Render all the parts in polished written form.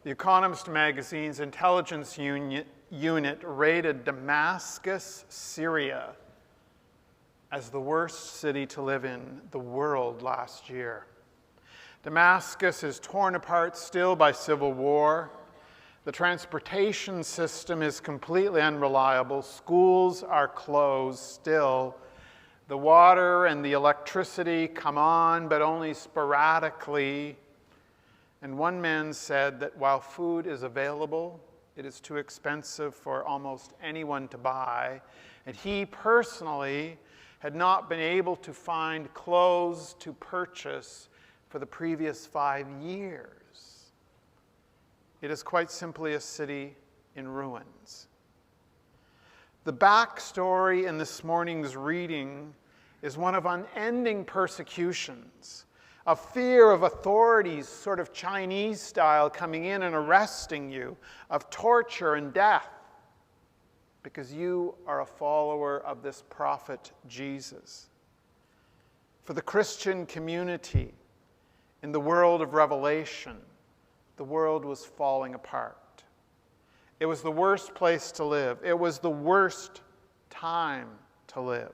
The Economist magazine's intelligence unit rated Damascus, Syria, as the worst city to live in the world last year. Damascus is torn apart still by civil war. The transportation system is completely unreliable. Schools are closed still. The water and the electricity come on, but only sporadically. And one man said that while food is available, it is too expensive for almost anyone to buy. And he personally had not been able to find clothes to purchase for the previous 5 years. It is quite simply a city in ruins. The backstory in this morning's reading is one of unending persecutions, of fear of authorities, sort of Chinese style, coming in and arresting you, of torture and death, because you are a follower of this prophet Jesus. For the Christian community in the world of Revelation, the world was falling apart. It was the worst place to live. It was the worst time to live.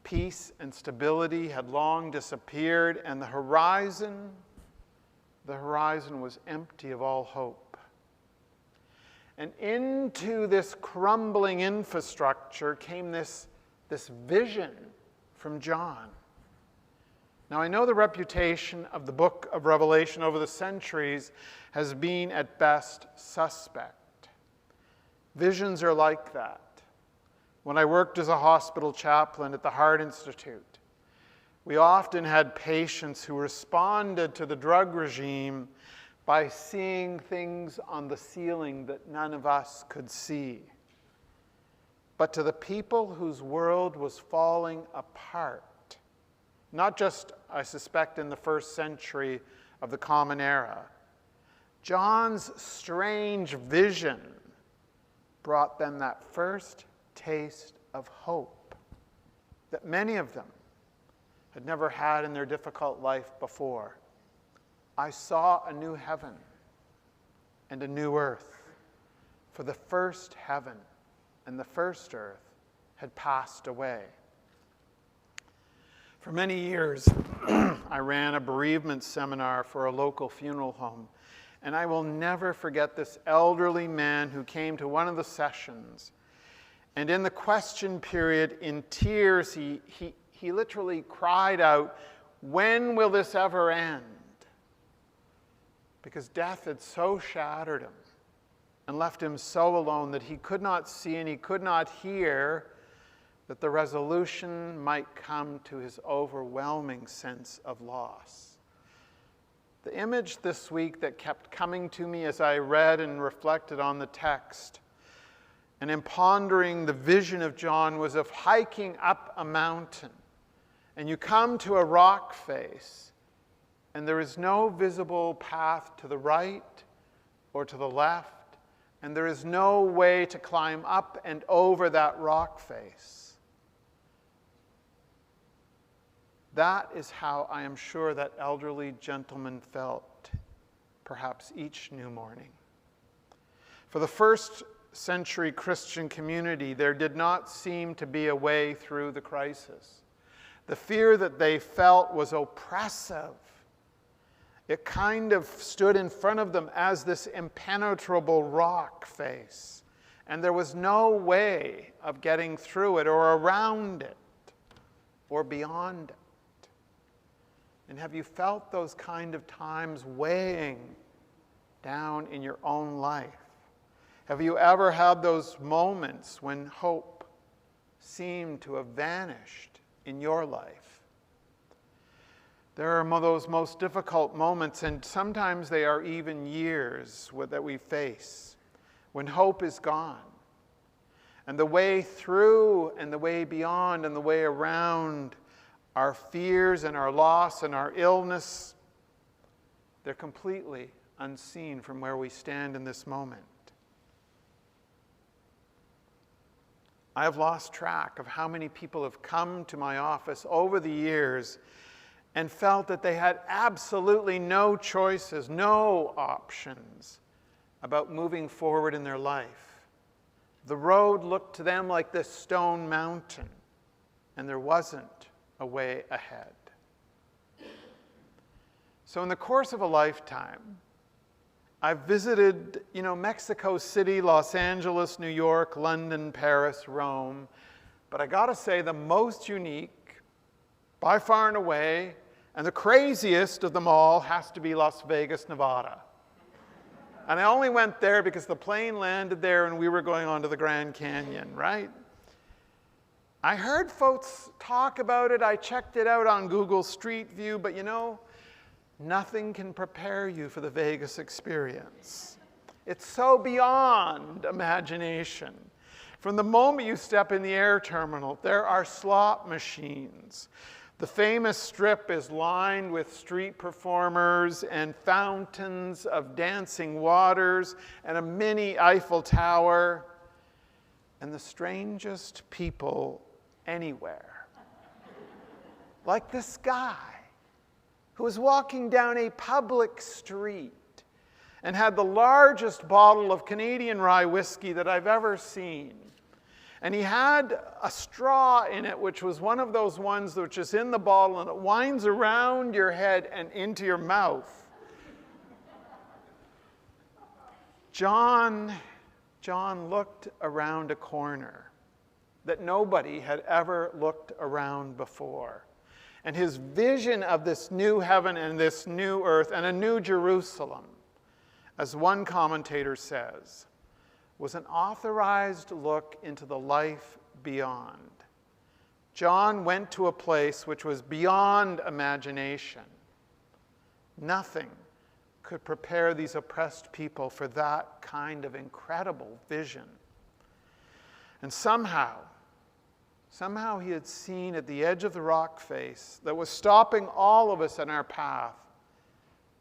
Peace and stability had long disappeared, and the horizon was empty of all hope. And into this crumbling infrastructure came this vision from John. Now, I know the reputation of the book of Revelation over the centuries has been at best suspect. Visions are like that. When I worked as a hospital chaplain at the Heart Institute, we often had patients who responded to the drug regime by seeing things on the ceiling that none of us could see. But to the people whose world was falling apart, not just, I suspect, in the first century of the Common Era, John's strange vision brought them that first taste of hope that many of them had never had in their difficult life before. I saw a new heaven and a new earth, for the first heaven and the first earth had passed away. For many years, I ran a bereavement seminar for a local funeral home, and I will never forget this elderly man who came to one of the sessions, and in the question period, in tears, he literally cried out, "When will this ever end?" Because death had so shattered him and left him so alone that he could not see and he could not hear that the resolution might come to his overwhelming sense of loss. The image this week that kept coming to me as I read and reflected on the text and in pondering the vision of John was of hiking up a mountain, and you come to a rock face, and there is no visible path to the right or to the left, and there is no way to climb up and over that rock face. That is how I am sure that elderly gentleman felt, perhaps each new morning. For the first century Christian community, there did not seem to be a way through the crisis. The fear that they felt was oppressive. It kind of stood in front of them as this impenetrable rock face, and there was no way of getting through it or around it or beyond it. And have you felt those kind of times weighing down in your own life? Have you ever had those moments when hope seemed to have vanished in your life? There are those most difficult moments, and sometimes they are even years that we face, when hope is gone. And the way through and the way beyond and the way around our fears and our loss and our illness, they're completely unseen from where we stand in this moment. I have lost track of how many people have come to my office over the years and felt that they had absolutely no choices, no options about moving forward in their life. The road looked to them like this stone mountain, and there wasn't a way ahead. So in the course of a lifetime, I've visited, Mexico City, Los Angeles, New York, London, Paris, Rome. But I gotta say, the most unique, by far and away, and the craziest of them all has to be Las Vegas, Nevada. And I only went there because the plane landed there and we were going on to the Grand Canyon, right? I heard folks talk about it. I checked it out on Google Street View, but nothing can prepare you for the Vegas experience. It's so beyond imagination. From the moment you step in the air terminal, there are slot machines. The famous strip is lined with street performers and fountains of dancing waters and a mini Eiffel Tower and the strangest people anywhere. Like this guy who was walking down a public street and had the largest bottle of Canadian rye whiskey that I've ever seen. And he had a straw in it, which was one of those ones which is in the bottle and it winds around your head and into your mouth. John looked around a corner that nobody had ever looked around before. And his vision of this new heaven and this new earth and a new Jerusalem, as one commentator says, was an authorized look into the life beyond. John went to a place which was beyond imagination. Nothing could prepare these oppressed people for that kind of incredible vision. And somehow he had seen at the edge of the rock face that was stopping all of us in our path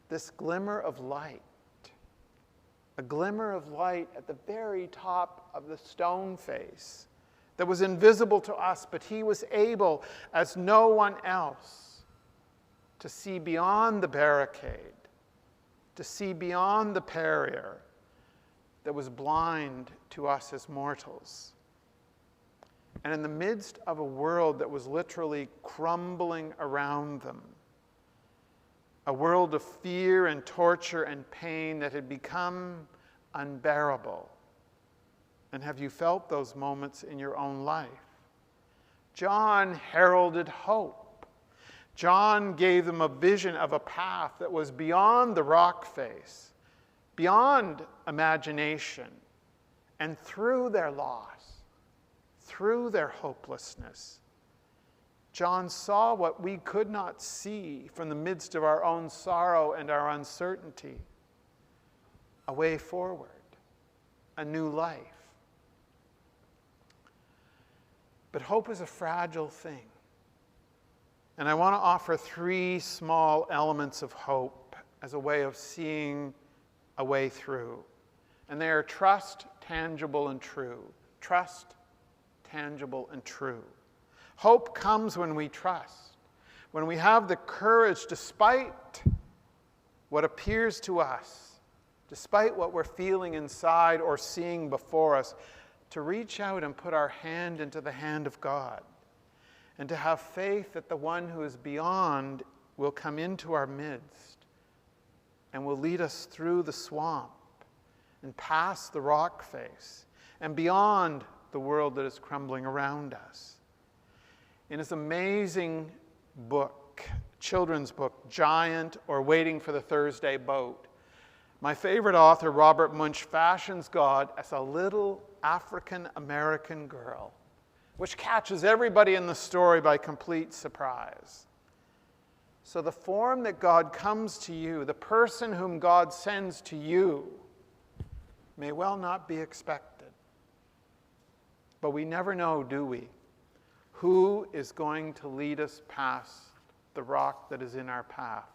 this glimmer of light. A glimmer of light at the very top of the stone face that was invisible to us, but he was able, as no one else, to see beyond the barricade, to see beyond the barrier that was blind to us as mortals. And in the midst of a world that was literally crumbling around them, a world of fear and torture and pain that had become unbearable. And have you felt those moments in your own life? John heralded hope. John gave them a vision of a path that was beyond the rock face, beyond imagination, and through their loss, through their hopelessness, John saw what we could not see from the midst of our own sorrow and our uncertainty. A way forward, a new life. But hope is a fragile thing. And I want to offer 3 small elements of hope as a way of seeing a way through. And they are trust, tangible, and true. Trust, tangible, and true. Hope comes when we trust, when we have the courage, despite what appears to us, despite what we're feeling inside or seeing before us, to reach out and put our hand into the hand of God, and to have faith that the one who is beyond will come into our midst and will lead us through the swamp and past the rock face and beyond the world that is crumbling around us. In his amazing book, children's book, Giant or Waiting for the Thursday Boat, my favorite author, Robert Munsch, fashions God as a little African-American girl, which catches everybody in the story by complete surprise. So the form that God comes to you, the person whom God sends to you, may well not be expected. But we never know, do we? Who is going to lead us past the rock that is in our path?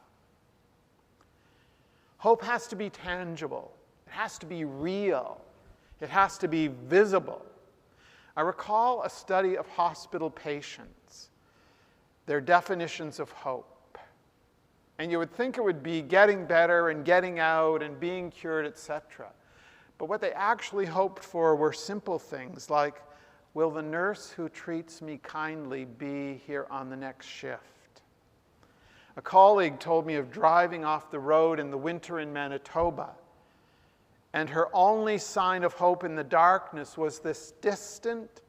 Hope has to be tangible. It has to be real. It has to be visible. I recall a study of hospital patients, their definitions of hope. And you would think it would be getting better and getting out and being cured, etc. But what they actually hoped for were simple things like, will the nurse who treats me kindly be here on the next shift? A colleague told me of driving off the road in the winter in Manitoba, and her only sign of hope in the darkness was this distant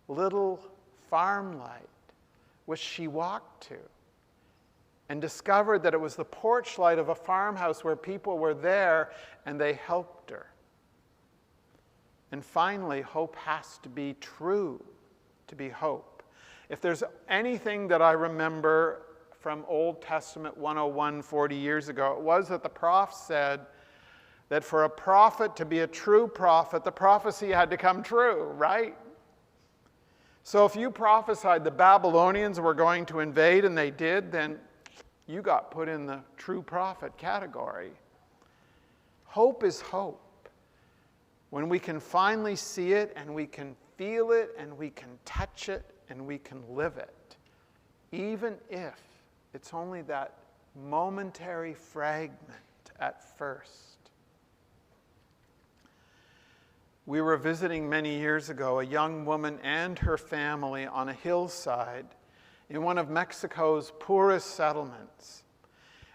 little farm light, which she walked to, and discovered that it was the porch light of a farmhouse where people were there and they helped her. And finally, hope has to be true to be hope. If there's anything that I remember from Old Testament 101 40 years ago, it was that the prof said that for a prophet to be a true prophet, the prophecy had to come true, right? So if you prophesied the Babylonians were going to invade, and they did, then you got put in the true prophet category. Hope is hope. When we can finally see it, and we can feel it, and we can touch it, and we can live it, even if it's only that momentary fragment at first. We were visiting many years ago a young woman and her family on a hillside in one of Mexico's poorest settlements.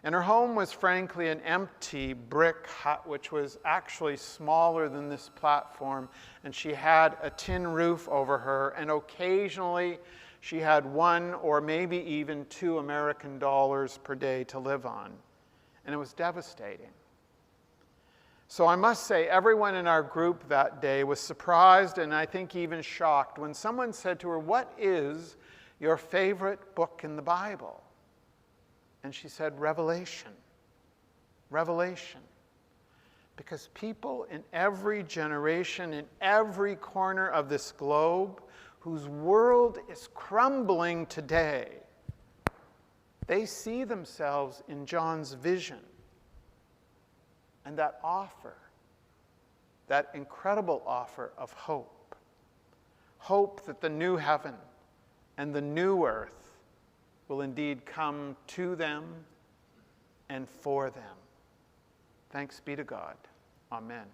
And her home was frankly an empty brick hut, which was actually smaller than this platform, and she had a tin roof over her, and occasionally she had $1 or maybe even $2 American per day to live on. And it was devastating. So I must say, everyone in our group that day was surprised and I think even shocked when someone said to her, "What is your favorite book in the Bible?" And she said, "Revelation. Revelation." Because people in every generation, in every corner of this globe, whose world is crumbling today, they see themselves in John's vision. And that offer, that incredible offer of hope. Hope that the new heaven and the new earth will indeed come to them and for them. Thanks be to God. Amen.